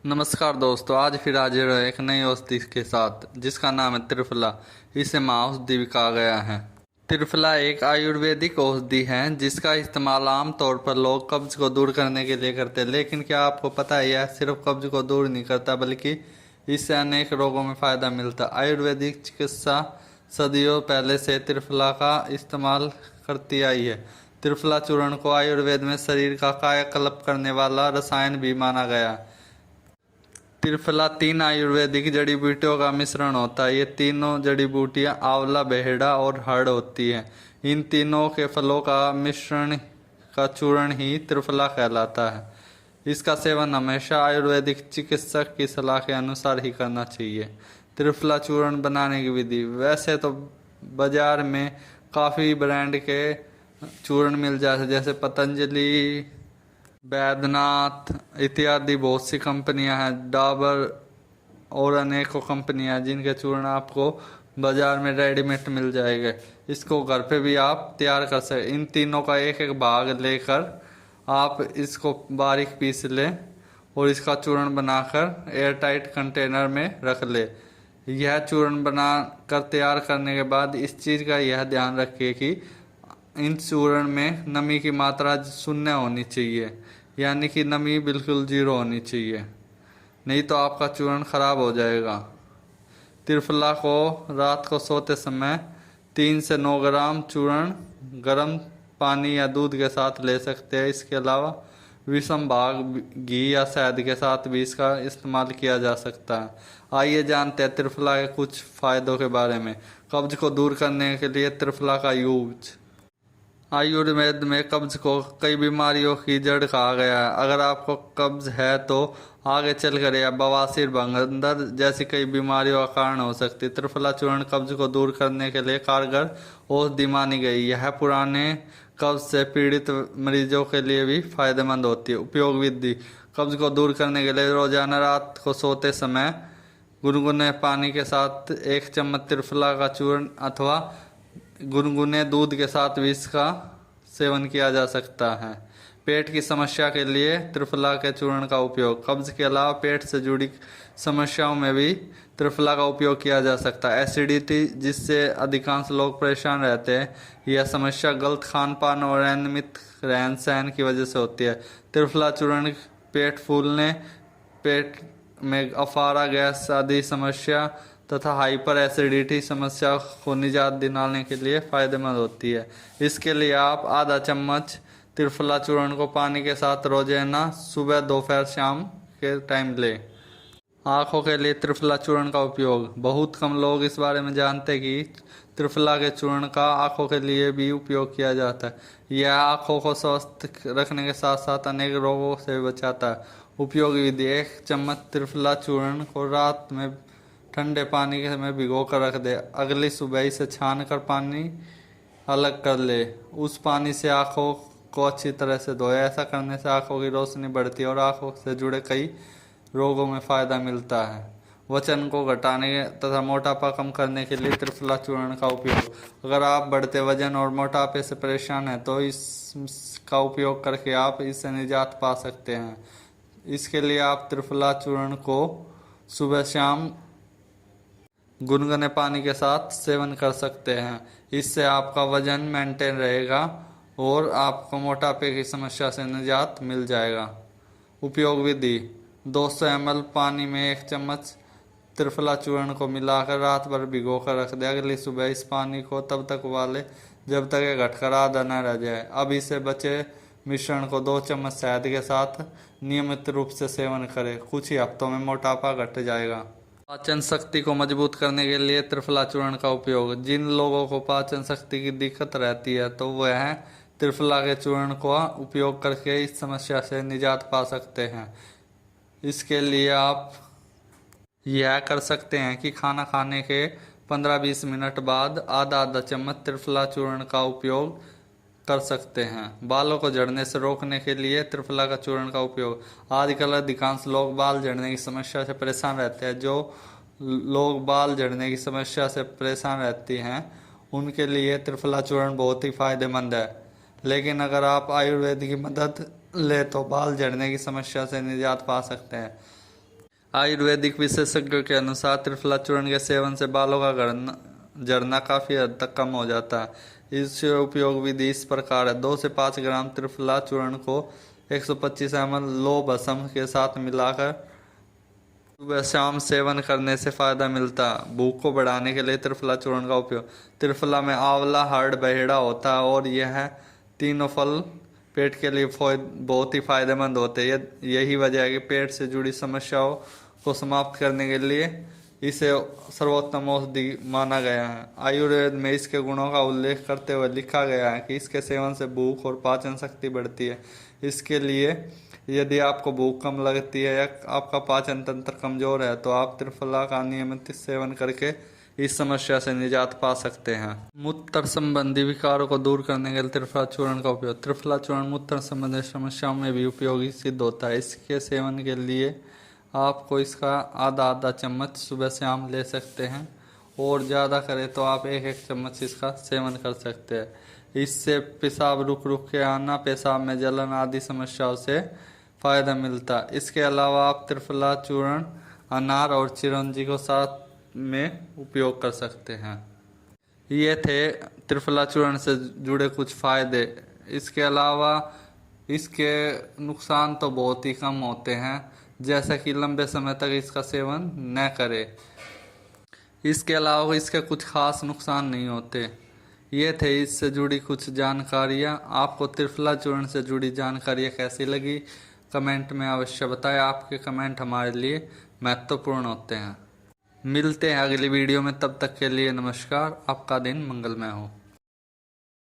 नमस्कार दोस्तों, आज फिर हाजिर है एक नई औषधि के साथ जिसका नाम है त्रिफला। इसे महाऔषधि भी कहा गया है। त्रिफला एक आयुर्वेदिक औषधि है जिसका इस्तेमाल आम तौर पर लोग कब्ज को दूर करने के लिए करते हैं। लेकिन क्या आपको पता है, यह सिर्फ कब्ज को दूर नहीं करता बल्कि इससे अनेक रोगों में फ़ायदा मिलता है। आयुर्वेदिक चिकित्सा सदियों पहले से त्रिफला का इस्तेमाल करती आई है। त्रिफला चूर्ण को आयुर्वेद में शरीर का कायाकल्प करने वाला रसायन भी माना गया है। त्रिफला 3 आयुर्वेदिक जड़ी बूटियों का मिश्रण होता है। ये तीनों जड़ी बूटियां आंवला, बेहड़ा और हड़ होती हैं। इन तीनों के फलों का मिश्रण का चूर्ण ही त्रिफला कहलाता है। इसका सेवन हमेशा आयुर्वेदिक चिकित्सक की सलाह के अनुसार ही करना चाहिए। त्रिफला चूर्ण बनाने की विधि, वैसे तो बाजार में काफ़ी ब्रांड के चूर्ण मिल जाते हैं, जैसे पतंजलि, बैद्यनाथ इत्यादि बहुत सी कंपनियां हैं, डाबर और अनेकों कंपनियां हैं जिनके चूर्ण आपको बाजार में रेडीमेड मिल जाएंगे। इसको घर पे भी आप तैयार कर सकते। इन तीनों का एक एक भाग लेकर आप इसको बारीक पीस लें और इसका चूर्ण बनाकर एयर टाइट कंटेनर में रख ले। यह चूर्ण बना कर तैयार करने के बाद इस चीज़ का यह ध्यान रखिए कि इन चूर्ण में नमी की मात्रा शून्य होनी चाहिए, यानी कि नमी बिल्कुल जीरो होनी चाहिए, नहीं तो आपका चूर्ण खराब हो जाएगा। त्रिफला को रात को सोते समय 3 से 9 ग्राम चूर्ण गर्म पानी या दूध के साथ ले सकते हैं। इसके अलावा विषम भाग घी या शहद के साथ भी इसका इस्तेमाल किया जा सकता है। आइए जानते हैं त्रिफला के कुछ फ़ायदों के बारे में। कब्ज को दूर करने के लिए त्रिफला का यूज। आयुर्वेद में कब्ज को कई बीमारियों की जड़ कहा गया है। अगर आपको कब्ज है तो आगे चलकर यह बवासीर, भंगदड़ जैसी कई बीमारियों का कारण हो सकती है। त्रिफला चूर्ण कब्ज को दूर करने के लिए कारगर औषधि मानी गई। यह पुराने कब्ज से पीड़ित मरीजों के लिए भी फायदेमंद होती है। उपयोग विधि, कब्ज को दूर करने के लिए रोजाना रात को सोते समय गुनगुने पानी के साथ 1 चम्मच त्रिफला का चूर्ण अथवा गुनगुने दूध के साथ भी इसका सेवन किया जा सकता है। पेट की समस्या के लिए त्रिफला के चूर्ण का उपयोग। कब्ज के अलावा पेट से जुड़ी समस्याओं में भी त्रिफला का उपयोग किया जा सकता है। एसिडिटी, जिससे अधिकांश लोग परेशान रहते हैं, यह समस्या गलत खान पान और अनियमित रहन सहन की वजह से होती है। त्रिफला चूर्ण पेट फूलने, पेट में अफारा गैस आदि समस्या तथा हाइपर एसिडिटी समस्या को निजात दिलाने के लिए फ़ायदेमंद होती है। इसके लिए आप आधा चम्मच त्रिफला चूर्ण को पानी के साथ रोजाना सुबह, दोपहर, शाम के टाइम लें। आँखों के लिए त्रिफला चूर्ण का उपयोग। बहुत कम लोग इस बारे में जानते हैं कि त्रिफला के चूर्ण का आँखों के लिए भी उपयोग किया जाता है। यह आँखों को स्वस्थ रखने के साथ साथ अनेक रोगों से बचाता है। उपयोगी विधि, 1 चम्मच त्रिफला चूर्ण को रात में ठंडे पानी में भिगो कर रख दे। अगली सुबह इसे छान कर पानी अलग कर ले। उस पानी से आँखों को अच्छी तरह से धोए। ऐसा करने से आँखों की रोशनी बढ़ती है और आँखों से जुड़े कई रोगों में फ़ायदा मिलता है। वजन को घटाने तथा मोटापा कम करने के लिए त्रिफला चूर्ण का उपयोग। अगर आप बढ़ते वजन और मोटापे से परेशान हैं तो इसका उपयोग करके आप इससे निजात पा सकते हैं। इसके लिए आप त्रिफला चूर्ण को सुबह शाम गुनगुने पानी के साथ सेवन कर सकते हैं। इससे आपका वजन मेंटेन रहेगा और आपको मोटापे की समस्या से निजात मिल जाएगा। उपयोग विधि, 200 ml पानी में 1 चम्मच त्रिफला चूर्ण को मिलाकर रात भर भिगो कर रख दें। अगली सुबह इस पानी को तब तक उबालें जब तक ये घटकर आधा न रह जाए। अब इसे बचे मिश्रण को 2 चम्मच शहद के साथ नियमित रूप से सेवन करें। कुछ ही हफ्तों में मोटापा घट जाएगा। पाचन शक्ति को मजबूत करने के लिए त्रिफला चूर्ण का उपयोग। जिन लोगों को पाचन शक्ति की दिक्कत रहती है तो वह त्रिफला के चूर्ण का उपयोग करके इस समस्या से निजात पा सकते हैं। इसके लिए आप यह कर सकते हैं कि खाना खाने के 15-20 मिनट बाद आधा चम्मच त्रिफला चूर्ण का उपयोग कर सकते हैं। बालों को झड़ने से रोकने के लिए त्रिफला का चूर्ण का उपयोग। आजकल अधिकांश लोग बाल झड़ने की समस्या से परेशान रहते हैं। जो लोग बाल झड़ने की समस्या से परेशान रहती हैं उनके लिए त्रिफला चूर्ण बहुत ही फायदेमंद है। लेकिन अगर आप आयुर्वेद की मदद ले तो बाल झड़ने की समस्या से निजात पा सकते हैं। आयुर्वेदिक विशेषज्ञों के अनुसार त्रिफला चूर्ण के सेवन से बालों का झड़ना काफ़ी हद तक कम हो जाता है। इससे उपयोग विधि इस प्रकार है। 2 से 5 ग्राम त्रिफला चूर्ण को 125 ml लो भस्म के साथ मिलाकर सुबह शाम सेवन करने से फायदा मिलता है। भूख को बढ़ाने के लिए त्रिफला चूर्ण का उपयोग। त्रिफला में आंवला, हर्ड, बहेड़ा होता है और यह तीनों फल पेट के लिए बहुत ही फायदेमंद होते हैं। यही वजह है कि पेट से जुड़ी समस्याओं को समाप्त करने के लिए इसे सर्वोत्तम औषधि माना गया है। आयुर्वेद में इसके गुणों का उल्लेख करते हुए लिखा गया है कि इसके सेवन से भूख और पाचन शक्ति बढ़ती है। इसके लिए यदि आपको भूख कम लगती है या आपका पाचन तंत्र कमजोर है तो आप त्रिफला का नियमित सेवन करके इस समस्या से निजात पा सकते हैं। मूत्र संबंधी विकारों को दूर करने के लिए त्रिफला चूर्ण का उपयोग। त्रिफला चूर्ण मूत्र संबंधी समस्याओं में भी उपयोगी सिद्ध होता है। इसके सेवन के लिए आपको इसका आधा चम्मच सुबह शाम ले सकते हैं और ज़्यादा करें तो आप 1 चम्मच इसका सेवन कर सकते हैं। इससे पेशाब रुक के आना, पेशाब में जलन आदि समस्याओं से फ़ायदा मिलता है। इसके अलावा आप त्रिफला चूर्ण अनार और चिरौंजी को साथ में उपयोग कर सकते हैं। ये थे त्रिफला चूर्ण से जुड़े कुछ फ़ायदे। इसके अलावा इसके नुकसान तो बहुत ही कम होते हैं, जैसा कि लंबे समय तक इसका सेवन न करें। इसके अलावा इसके कुछ खास नुकसान नहीं होते। ये थे इससे जुड़ी कुछ जानकारियाँ। आपको त्रिफला चूर्ण से जुड़ी जानकारियाँ कैसी लगी कमेंट में अवश्य बताएं। आपके कमेंट हमारे लिए महत्वपूर्ण होते हैं। मिलते हैं अगली वीडियो में, तब तक के लिए नमस्कार। आपका दिन मंगलमय हो।